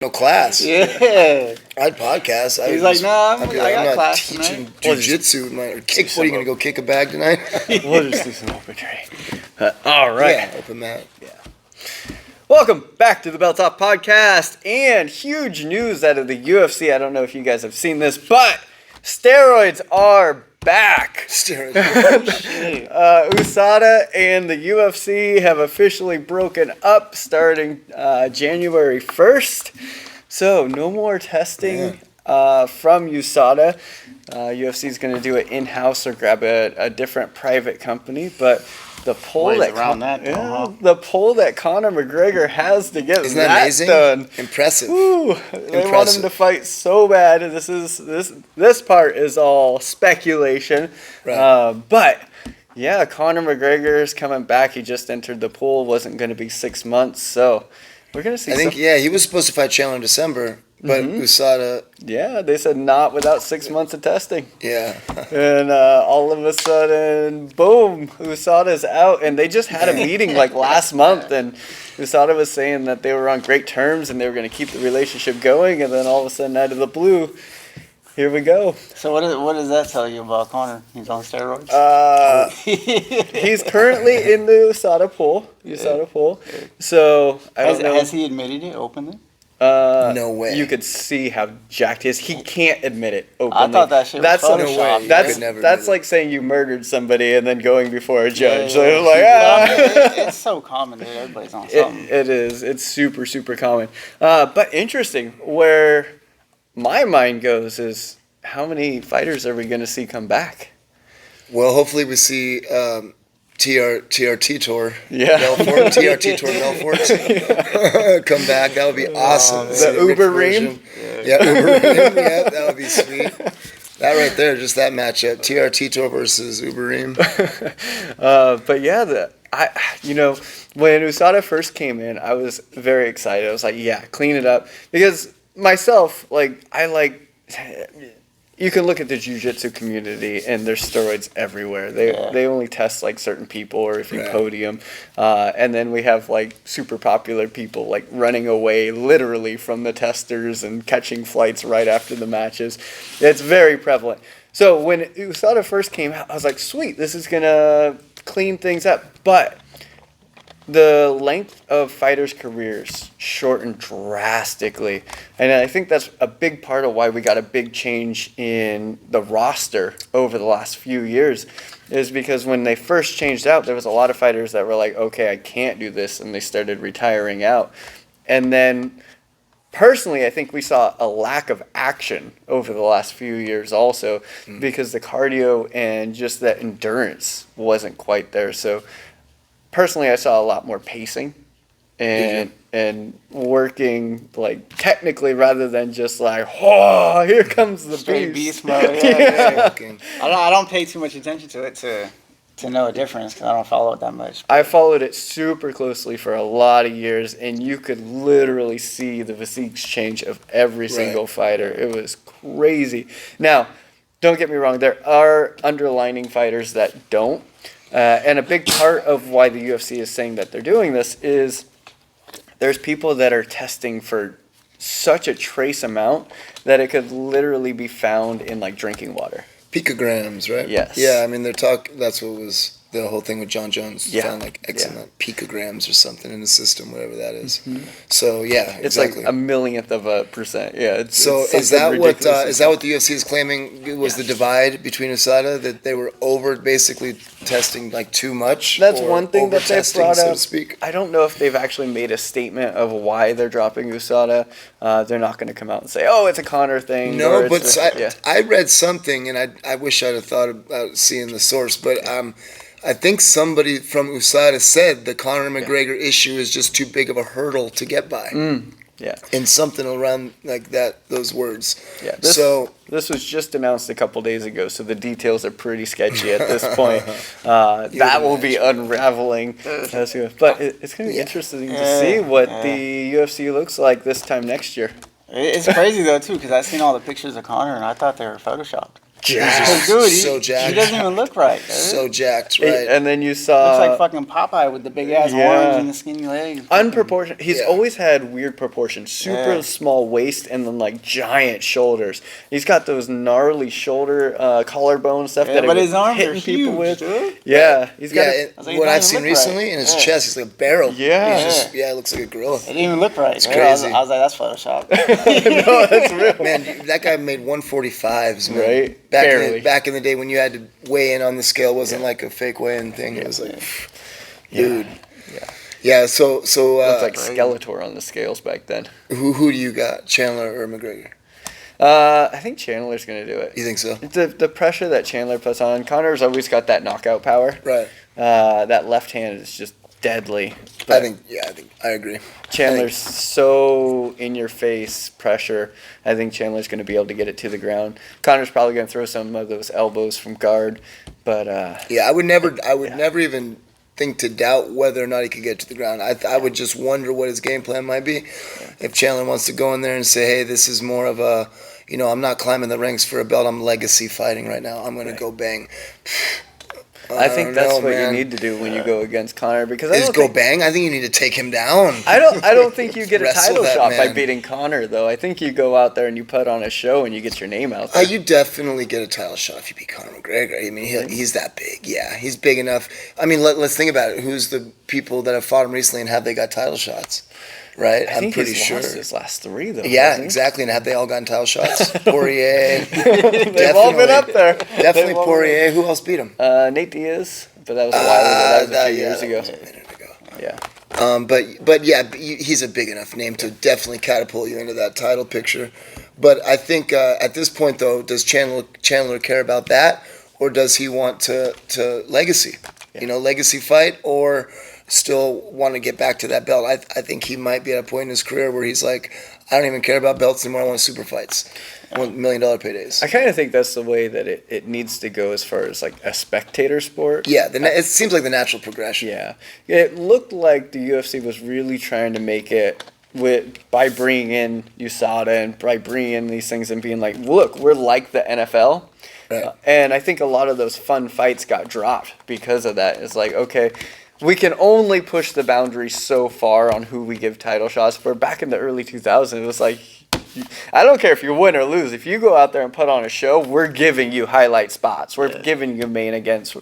No class. Yeah. I'd podcast. He's like, nah, I I'm got not class teaching tonight. jujitsu. Or kick. What, are you going to go kick a bag tonight? We'll just do some open training. All right. Yeah, open mat. Yeah. Welcome back to the Bell Top Podcast, and huge news out of the UFC. I don't know if you guys have seen this, but steroids are back. Steroids. USADA and the UFC have officially broken up starting January 1st. So no more testing from USADA. UFC is going to do it in-house or grab a different private company, but the poll that Conor McGregor has to get Isn't that amazing? done. Impressive. Woo, they want him to fight so bad. This part is all speculation. Right. But yeah, Conor McGregor is coming back. He just entered the pool. Wasn't going to be 6 months, so we're going to see. I think he was supposed to fight Chandler in December, but USADA. Yeah, they said not without 6 months of testing. Yeah. And all of a sudden, boom, USADA's out. And they just had a meeting like last month, and USADA was saying that they were on great terms and they were going to keep the relationship going. And then all of a sudden, out of the blue, here we go. So what does that tell you about Conor? He's on steroids? He's currently in the USADA pool. So I don't know. Has he admitted it openly? No way. You could see how jacked he is. He can't admit it openly. I thought that shit was Photoshop. That's like saying you murdered somebody and then going before a judge. Yeah. So like, It's so common that everybody's on something. It is. It's super, super common. But interesting. Where my mind goes is, how many fighters are we going to see come back? Well, hopefully we see TRT Tour. Yeah. Belfort, TRT Tour Belfort. Come back. That would be awesome. The Uber Ream. Yeah, Uber Ream. Yeah, that would be sweet. That right there, just that matchup. TRT Tour versus Uber Ream. But yeah, when USADA first came in, I was very excited. I was like, yeah, clean it up. Because myself, you can look at the jiu-jitsu community and there's steroids everywhere. They only test like certain people or if you podium. And then we have like super popular people like running away literally from the testers and catching flights right after the matches. It's very prevalent. So when USADA first came out, I was like, sweet, this is going to clean things up. But the length of fighters' careers shortened drastically. And I think that's a big part of why we got a big change in the roster over the last few years, is because when they first changed out, there was a lot of fighters that were like, okay, I can't do this, and they started retiring out. And then personally, I think we saw a lack of action over the last few years also, because the cardio and just that endurance wasn't quite there. So personally, I saw a lot more pacing and working like technically rather than just like, oh, here comes the Straight beast mode. Yeah. I don't pay too much attention to it to know a difference because I don't follow it that much. I followed it super closely for a lot of years, and you could literally see the physiques change of every single fighter. It was crazy. Now, don't get me wrong, there are underlining fighters that don't. And a big part of why the UFC is saying that they're doing this is there's people that are testing for such a trace amount that it could literally be found in like drinking water. Picograms, right? Yes. Yeah, I mean, that's what was the whole thing with John Jones. Yeah. Found like X amount picograms or something in the system, whatever that is. So yeah, It's exactly. like a millionth of a percent. Yeah. So it's is that what the UFC is claiming was the divide between USADA, that they were basically testing like too much? That's one thing that they've brought so up. to speak. I don't know if they've actually made a statement of why they're dropping USADA. They're not going to come out and say, "Oh, it's a Conor thing." No, but I read something, and I wish I'd have thought about seeing the source, but I think somebody from USADA said the Conor McGregor issue is just too big of a hurdle to get by. Yeah. And something around like that, those words. Yeah. This was just announced a couple days ago, so the details are pretty sketchy at this point. That will be unraveling. But it's going to be interesting to see what the UFC looks like this time next year. It's crazy though too, because I seen all the pictures of Conor and I thought they were photoshopped. jacked. Dude, So he jacked. doesn't even look right. Dude. So jacked, right? And then you saw Looks like fucking Popeye with the big ass arms and the skinny legs. unproportioned. He's Yeah. always had weird proportions. Super Yeah. small waist and then like giant shoulders. He's got those gnarly shoulder collarbone stuff Yeah, that but he his was arms are hitting people huge, with. dude. Yeah, he's got. Yeah, a- it, I was like, what he I've doesn't seen look right. recently in his Yeah. chest, he's like a barrel. Yeah. He's just, it looks like a gorilla. It didn't even look right. It's crazy. I was like, that's Photoshop. No, that's real. Man, that guy made 145s, man. Right? Back Barely. back in the day when you had to weigh in on the scale, wasn't like a fake weigh-in thing. It was like, dude. Yeah. Yeah. So Looked like Skeletor on the scales back then. who do you got, Chandler or McGregor? I think Chandler's gonna do it. You think so? The pressure that Chandler puts on, Connor's always got that knockout power. Right. That left hand is just deadly. But I think I agree. Chandler's so in your face pressure. I think Chandler's going to be able to get it to the ground. Connor's probably going to throw some of those elbows from guard, but Yeah, I would never even think to doubt whether or not he could get to the ground. I would just wonder what his game plan might be. If Chandler wants to go in there and say, hey, this is more of a, I'm not climbing the ranks for a belt. I'm legacy fighting right now. I'm going to go bang. I think that's know, what man. you need to do when you go against Connor because Is go bang? I think you need to take him down. I don't think you get a Wrestle title that shot by man. beating Connor though. I think you go out there and you put on a show and you get your name out there. You definitely get a title shot if you beat Conor McGregor. I mean, he's that big. Yeah, he's big enough. I mean, let's think about it. Who's the people that have fought him recently and have they got title shots? Right? I think I'm pretty he's sure. lost his last 3 though. Yeah, hasn't he? exactly. And have they all gotten title shots? Poirier. They've all been up there. Definitely They've all Poirier. Who else beat him? Nate Diaz, but that was a while ago. That was a few years that ago. was a minute ago. Yeah. But yeah, he's a big enough name to definitely catapult you into that title picture. But I think at this point though, does Chandler care about that, or does he want to legacy? Yeah. Legacy fight, or still want to get back to that belt? I think he might be at a point in his career where he's like, I don't even care about belts anymore. I want super fights. I want $1 million paydays. I kind of think that's the way that it needs to go as far as like a spectator sport. Yeah, it seems like the natural progression. Yeah. It looked like the UFC was really trying to make it by bringing in USADA and by bringing in these things and being like, look, we're like the NFL. Right. And I think a lot of those fun fights got dropped because of that. It's like, okay, we can only push the boundaries so far on who we give title shots for. Back in the early 2000s, it was like, I don't care if you win or lose. If you go out there and put on a show, we're giving you highlight spots. We're giving you main events.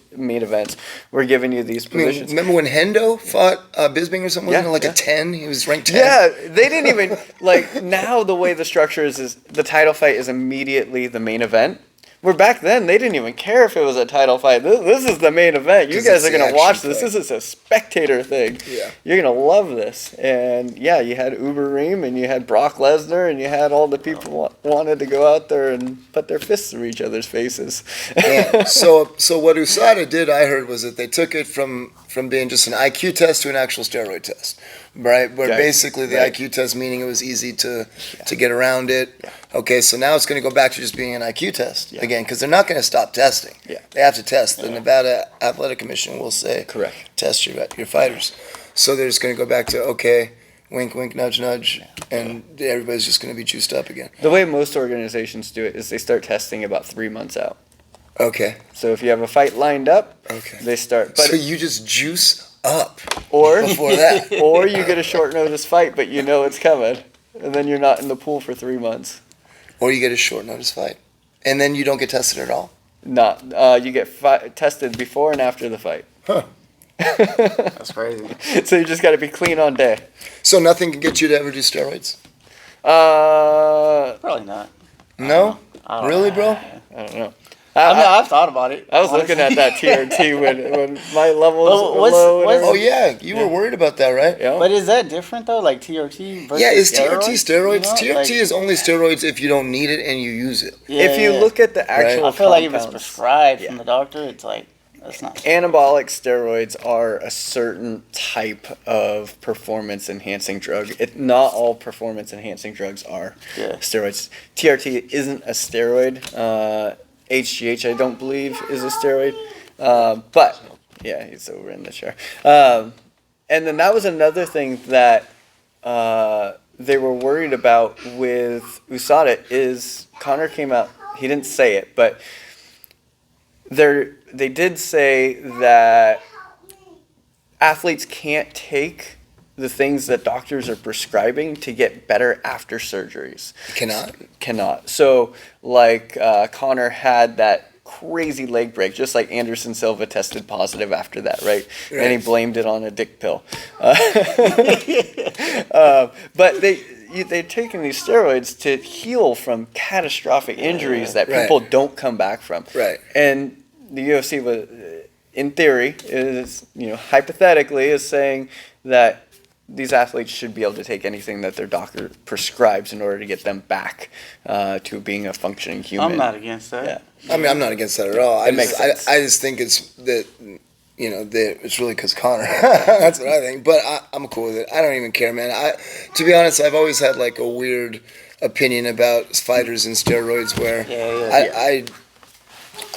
We're giving you these I mean, positions. remember when Hendo fought Bisping or something? Yeah, Wasn't it like yeah. a 10? He was ranked 10. Yeah, they didn't even like now the way the structure is the title fight is immediately the main event. Where back then they didn't even care if it was a title fight. This is the main event. You 'Cause guys it's are the gonna action watch this. fight. This is a spectator thing. Yeah. You're gonna love this. And yeah, you had Uber Reem and you had Brock Lesnar and you had all the people wanted to go out there and put their fists through each other's faces. Yeah. So what USADA did, I heard, was that they took it from being just an IQ test to an actual steroid test, right? Where Okay. basically the Right. IQ test, meaning it was easy to get around it. Yeah. Okay, so now it's going to go back to just being an IQ test again, because they're not going to stop testing. Yeah. They have to test. The Nevada Athletic Commission will say, Correct. test your fighters. So they're just going to go back to, okay, wink, wink, nudge, nudge, and everybody's just going to be juiced up again. The way most organizations do it is they start testing about 3 months out. Okay. So if you have a fight lined up, Okay. they start. But So you just juice up or before that. or you get a short notice fight, but you know it's coming, and then you're not in the pool for 3 months. Or you get a short notice fight. And then you don't get tested at all. Not you get tested before and after the fight. Huh. That's crazy. So you just got to be clean on day. So nothing can get you to ever do steroids? Probably not. No? I don't Really, know. bro? I don't know. I mean, I've thought about it. I was looking at that TRT when my levels Well, were what's- low. and what's- Oh, everything. yeah. You were worried about that, right? Yeah. But is that different though? Like TRT versus Yeah, is steroids? TRT steroids? You know? TRT Like, is only steroids if you don't need it and you use it. yeah, If you yeah. look at the actual I feel like if it's compounds, prescribed Yeah. from the doctor, it's like that's not. anabolic steroids are a certain type of performance enhancing drug. Not all performance enhancing drugs are Yeah. steroids. TRT isn't a steroid. HGH, I don't believe, is a steroid. But, yeah, he's over in the chair. And then that was another thing that they were worried about with USADA is Connor came out, he didn't say it, but they did say that athletes can't take the things that doctors are prescribing to get better after surgeries. Cannot. So, like, Connor had that crazy leg break, just like Anderson Silva tested positive after that, right? And he blamed it on a dick pill. But they're taking these steroids to heal from catastrophic injuries that people don't come back from. Right. And the UFC was, in theory, hypothetically, is saying that these athletes should be able to take anything that their doctor prescribes in order to get them back to being a functioning human. I'm not against that. Yeah. I mean, I'm not against that at all. I makes sense. just think it's that, it's really because Connor. That's what I think. But I'm cool with it. I don't even care, man. To be honest, I've always had like a weird opinion about fighters and steroids where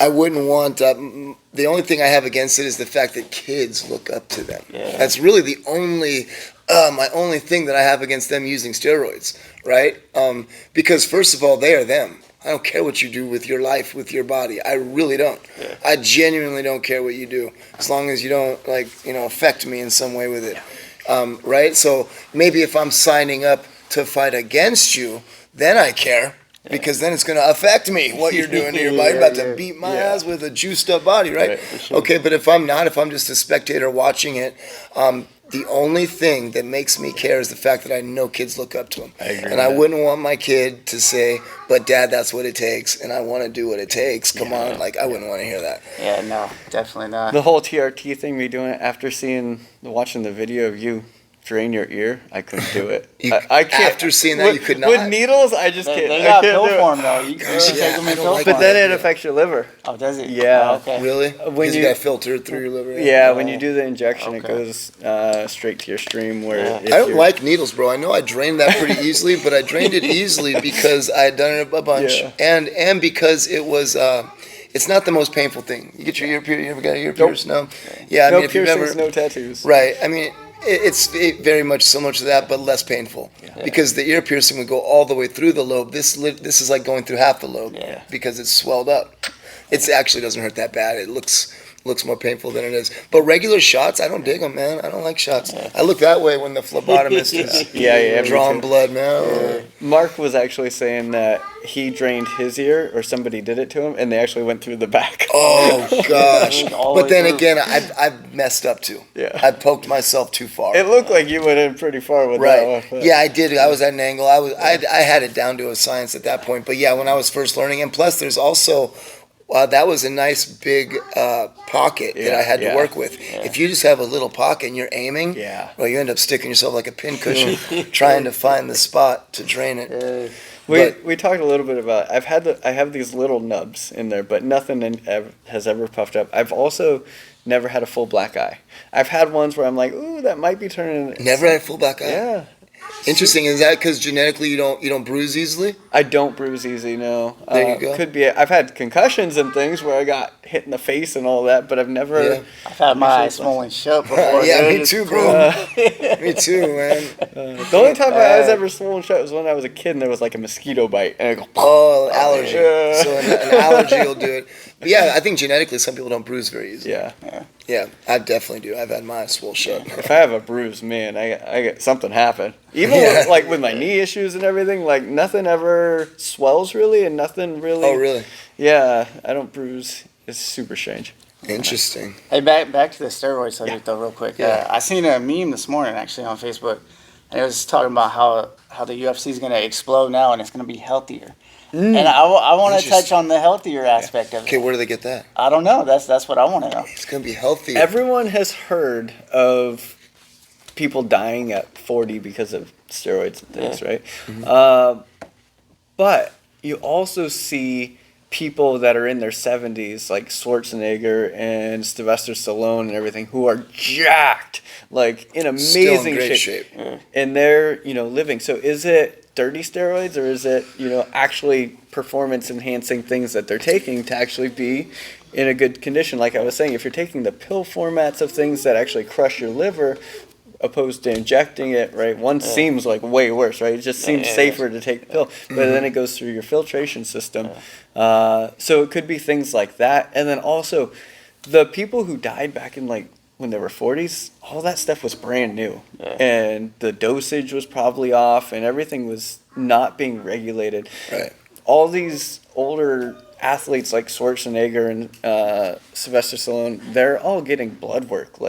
I wouldn't want. The only thing I have against it is the fact that kids look up to them. Yeah. That's really the only. My only thing that I have against them using steroids, right? Because first of all, they are them. I don't care what you do with your life, with your body. I really don't. Yeah. I genuinely don't care what you do, as long as you don't affect me in some way with it, right? So maybe if I'm signing up to fight against you, then I care. Because then it's going to affect me, what you're doing to your body. You're about to beat my ass with a juiced up body, right? Sure. Okay, but if I'm just a spectator watching it, the only thing that makes me care is the fact that I know kids look up to him. I wouldn't want my kid to say, but Dad, that's what it takes, and I want to do what it takes. Come on, I wouldn't want to hear that. Yeah, no, definitely not. The whole TRT thing, me doing it after watching the video of you drain your ear, I couldn't do it. I can't. After seeing that, you could not? With needles, I just can't. They got pill form, though. You can take them in pill form. But then it affects your liver. Oh, does it? Yeah. Oh, okay. Really? Because you got filtered through your liver? Yeah, when you do the injection, it goes straight to your stream. Where I don't like needles, bro. I know I drained that pretty easily, but I drained it easily because I had done it a bunch. And because it was... it's not the most painful thing. You get your ear pierced. You ever got your ear pierced? No? Yeah, no piercings, no tattoos. Right. I mean... It's very much similar to that, but less painful. Yeah. Because the ear piercing would go all the way through the lobe. This is like going through half the lobe because it's swelled up. It actually doesn't hurt that bad. It looks more painful than it is. But regular shots, I don't dig them, man. I don't like shots. Yeah. I look that way when the phlebotomist is drawing blood, man. Mark was actually saying that he drained his ear, or somebody did it to him, and they actually went through the back. Oh, gosh. But then again, I've messed up too. Yeah. I poked myself too far. It looked like you went in pretty far with that one. Yeah, I did. I was at an angle. I had it down to a science at that point. But yeah, when I was first learning, and plus there's also... that was a nice big pocket that I had to work with. Yeah. If you just have a little pocket and you're aiming, well, you end up sticking yourself like a pincushion trying to find the spot to drain it. We talked a little bit about. I have these little nubs in there, but nothing has ever puffed up. I've also never had a full black eye. I've had ones where I'm like, ooh, that might be turning. Never had a full black eye. Yeah. Interesting. Is that because genetically you don't bruise easily? I don't bruise easy. No. There you go. Could be. I've had concussions and things where I got hit in the face and all that, but I've never. Yeah. I've had my eyes swollen shut before. Yeah, me too, bro. Me too, man. The only time my eyes ever swollen shut was when I was a kid and there was like a mosquito bite and I go. Oh, allergy. Yeah. So an allergy will do it. But yeah, I think genetically some people don't bruise very easily. Yeah, I definitely do. I've had my eyes swole shut. If I have a bruise, man, I get something happen. Even with my knee issues and everything, like nothing ever swells really, and nothing really. Oh, really? Yeah, I don't bruise. It's super strange. Interesting. Hey, back to the steroid subject though, real quick. Yeah. I seen a meme this morning actually on Facebook, and it was talking about how the UFC is going to explode now and it's going to be healthier. And I want to touch on the healthier aspect of it. Okay, where do they get that? I don't know. That's what I want to know. It's going to be healthier. Everyone has heard of people dying at 40 because of steroids and things, right? Mm-hmm. But you also see people that are in their 70s, like Schwarzenegger and Sylvester Stallone and everything, who are jacked, like in amazing Still in great shape. And they're, living. So is it dirty steroids, or is it, actually performance enhancing things that they're taking to actually be in a good condition? Like I was saying, if you're taking the pill formats of things that actually crush your liver, opposed to injecting it, right? One seems like way worse, right? It just seems safer to take the pill, but then it goes through your filtration system. So it could be things like that. And then also the people who died back in like when they were 40s, all that stuff was brand new. And the dosage was probably off and everything was not being regulated. Right. All these older athletes like Schwarzenegger and Sylvester Stallone, they're all getting blood work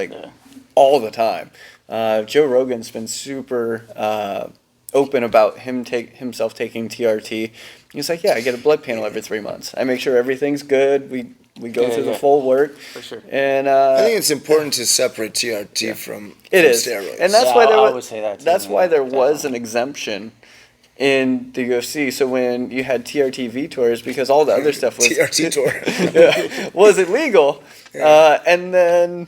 all the time. Joe Rogan's been super open about himself taking TRT. He's like, yeah, I get a blood panel every 3 months. I make sure everything's good. We go through the full work. For sure. And I think it's important to separate TRT from steroids. And that's why I would say that too, that's why there was an exemption in the UFC. So when you had TRT Vtors, because all the other stuff was TRT tour was illegal, and then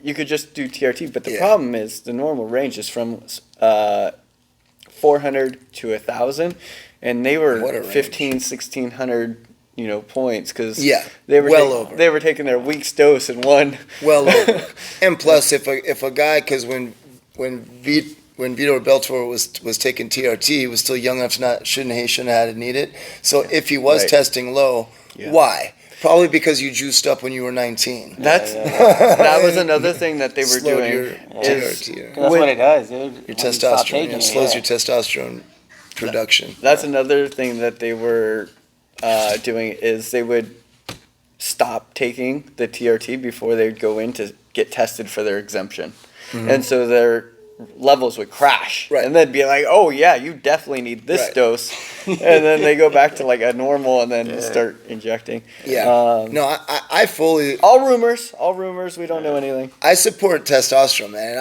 you could just do TRT. But the problem is the normal range is from 400 to 1,000, and they were 1,600 points because they were over. They were taking their week's dose in one. Well over. And plus, if a guy, because when Vitor Belfort was taking TRT, he was still young enough to shouldn't have had to need it. So if he was testing low, why? Probably because you juiced up when you were 19. That was another thing that they were doing. That's what it does, dude. Your testosterone. It slows your testosterone production. That's another thing that they were doing is they would stop taking the TRT before they'd go in to get tested for their exemption. And so their levels would crash. Right. And they'd be like, oh, yeah, you definitely need this dose. And then they go back to like a normal and then start injecting. Yeah. No, I fully... All rumors. We don't know anything. I support testosterone, man.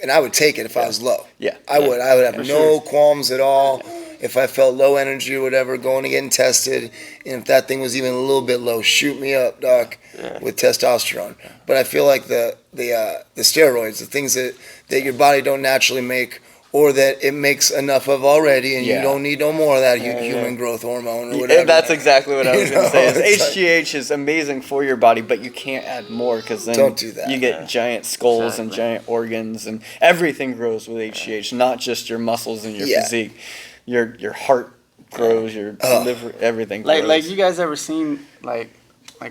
And I would take it if I was low. Yeah. I would have no qualms at all. If I felt low energy or whatever, going and getting tested, and if that thing was even a little bit low, shoot me up, doc, with testosterone. But I feel like the steroids, the things that your body don't naturally make, or that it makes enough of already, and you don't need no more of that human growth hormone or whatever. That's exactly what I was going to say. HGH is amazing for your body, but you can't add more because then don't do that. You get giant skulls and giant organs, and everything grows with HGH, not just your muscles and your physique. Your heart grows, your liver, everything grows. Like you guys ever seen like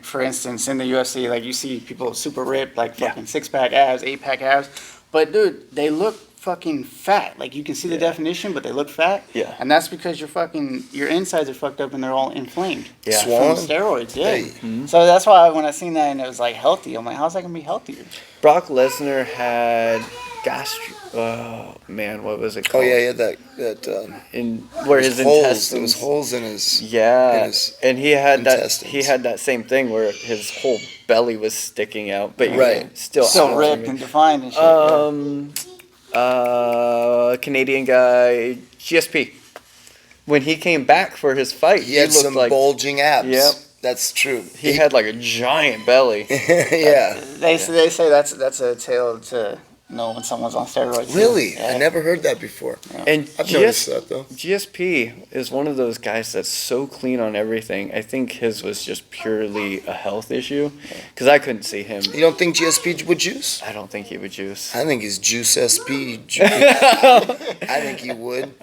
for instance in the UFC, like you see people super ripped, like fucking 6-pack abs, 8-pack abs, but dude, they look fucking fat. Like you can see the definition, but they look fat. Yeah. And that's because your insides are fucked up and they're all inflamed. Yeah. From steroids. Yeah. Hey. Mm-hmm. So that's why when I seen that and it was like healthy, I'm like, how's that gonna be healthier? Brock Lesnar had what was it called? Oh yeah, he had that in where his intestines. There was holes in his and he had that same thing where his whole belly was sticking out, but still ripped and defined and shit. Canadian guy GSP. When he came back for his fight, he had some bulging abs. Yep. That's true. He had like a giant belly. They say that's a tale to know when someone's on steroids. Really? I never heard that before. Yeah. And I've noticed that though. GSP is one of those guys that's so clean on everything. I think his was just purely a health issue because I couldn't see him. You don't think GSP would juice? I don't think he would juice. I think he's Juice SP. I think he would.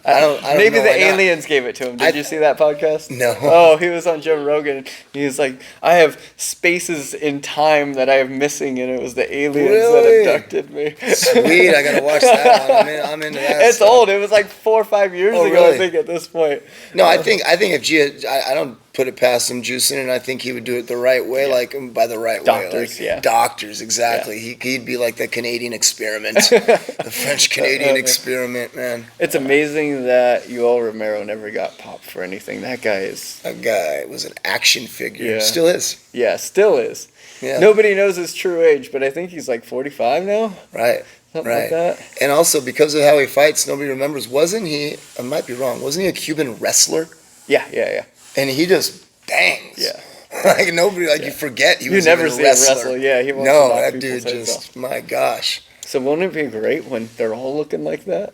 I don't Maybe know the aliens gave it to him. Did you see that podcast? No. Oh, he was on Joe Rogan. He was like, I have spaces in time that I am missing, and it was the aliens that abducted me. Sweet, I gotta watch that one. I'm into that. It's old. It was like 4 or 5 years ago, really? I think, at this point. No, I think if I don't put it past him juicing, and I think he would do it the right way, like by the right way. Doctors, exactly. Yeah. He'd be like the Canadian experiment, the French Canadian experiment, man. It's amazing that Yoel Romero never got popped for anything. That guy was an action figure. Yeah. Still is. Yeah, still is. Yeah. Nobody knows his true age, but I think he's like 45 now. Right. Something like that. And also, because of how he fights, nobody remembers. Wasn't he, I might be wrong, wasn't he a Cuban wrestler? Yeah. And he just bangs. Yeah. Like nobody, you forget he was a wrestler. You never see him wrestle. Yeah, he no, that dude just, my gosh. So won't it be great when they're all looking like that?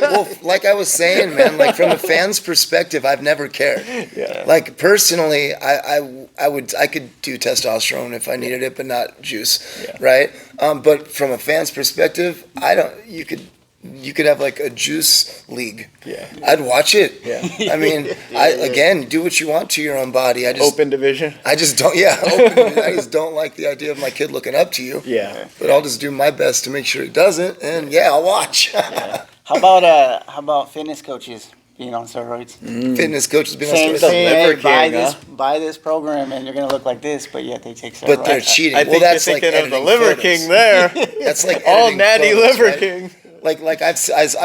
Well, like I was saying, man, like from a fan's perspective, I've never cared. Yeah. Like personally, I could do testosterone if I needed it, but not juice, Yeah. right? But from a fan's perspective, I don't. You could have like a juice league. Yeah. I'd watch it. Yeah. I mean, again, do what you want to your own body. Open division. I just don't. Yeah, open, I just don't like the idea of my kid looking up to you. Yeah. But I'll just do my best to make sure he doesn't, and yeah, I'll watch. Yeah. How about fitness coaches being on steroids? Fitness coaches being on Saying, steroids. hey, Liver King, buy this program and you're gonna look like this, but yet they take steroids. But they're cheating. I think that's you're like thinking of the editing Liver photos. King there. That's like All editing natty photos, Liver right? King. Like I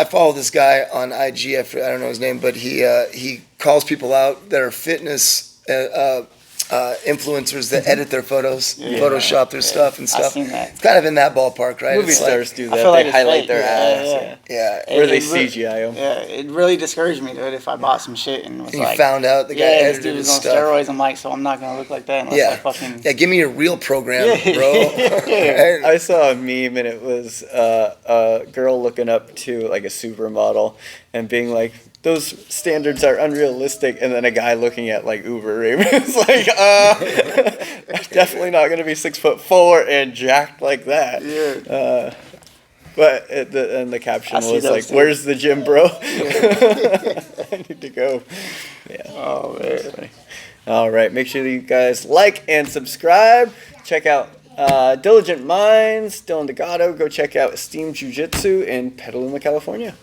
follow this guy on IG. I don't know his name, but he calls people out that are fitness influencers that edit their photos, Photoshop their stuff and I've stuff. seen that. It's kind of in that ballpark, right? Movie It's like- stars do I that. feel like They it's highlight fake. their ass. Yeah. Yeah. Yeah. Or they It re- CGI them. Yeah, it really discouraged me, dude. If I bought some shit and was And you like, found out the guy yeah, this edited dude his was on stuff. steroids, I'm like, so I'm not gonna look like that unless I Yeah. fucking. Yeah, give me your real program, Yeah. bro. Yeah. I saw a meme and it was a girl looking up to like a supermodel and being like, those standards are unrealistic, and then a guy looking at like Uber Ravens like, definitely not gonna be 6'4" and jacked like that. Yeah. But and the caption I see was those like, too. "Where's the gym, bro? I need to go." Yeah. Oh man. Funny. All right, make sure that you guys like and subscribe. Check out Diligent Minds, Dylan Delgado. Go check out Esteem Jiu-Jitsu in Petaluma, California.